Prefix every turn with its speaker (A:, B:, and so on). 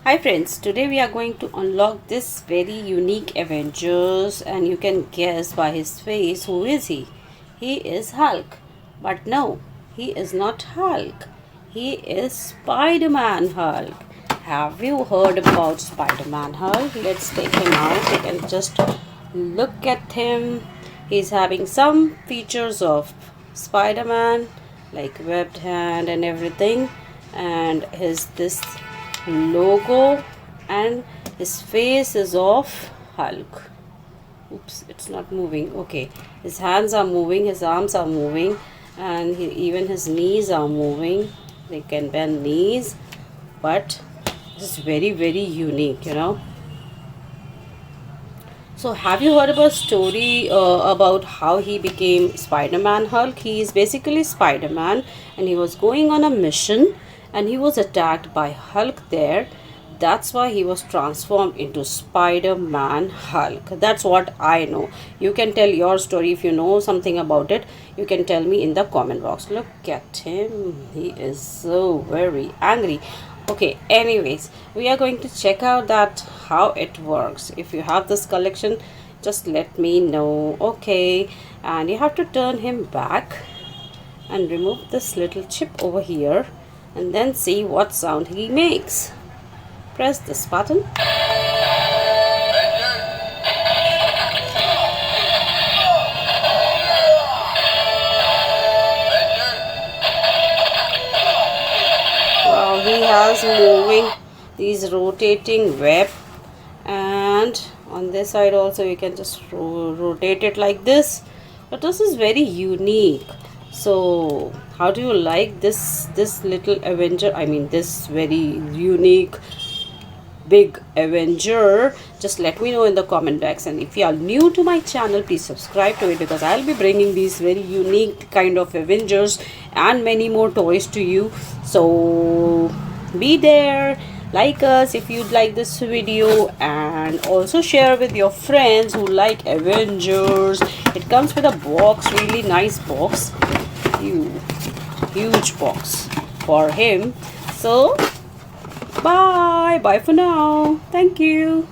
A: Hi friends, today we are going to unlock this very unique Avengers and you can guess by his face who is he? He is Hulk. But no, he is not Hulk. He is Spider-Man Hulk. Have you heard about Spider-Man Hulk? Let's take him out. You can just look at him. He's having some features of Spider-Man like webbed hand and everything, and his this logo, and his face is of Hulk. Oops, it's not moving. Okay, his hands are moving, his arms are moving, and even his knees are moving. They can bend knees, but this is very unique. So have you heard about story about how he became Spider-Man Hulk? He is basically Spider-Man and he was going on a mission and he was attacked by Hulk there. That's why he was transformed into Spider-Man Hulk. That's what I know. You can tell your story if you know something about it. You can tell me in the comment box. Look at him. He is so very angry. Okay, anyways, we are going to check out that how it works. If you have this collection, just let me know. Okay, and you have to turn him back and remove this little chip over here and then see what sound he makes. Press this button. He has moving these rotating web, and on this side also you can just rotate it like this, but this is very unique. So how do you like this little Avenger, I mean this very unique big Avenger? Just let me know in the comment box, and if you are new to my channel, please subscribe to it because I'll be bringing these very unique kind of Avengers and many more toys to you. So be there, like us if you'd like this video, and also share with your friends who like Avengers. It comes with a box, really nice box, huge box for him. So bye for now. Thank you.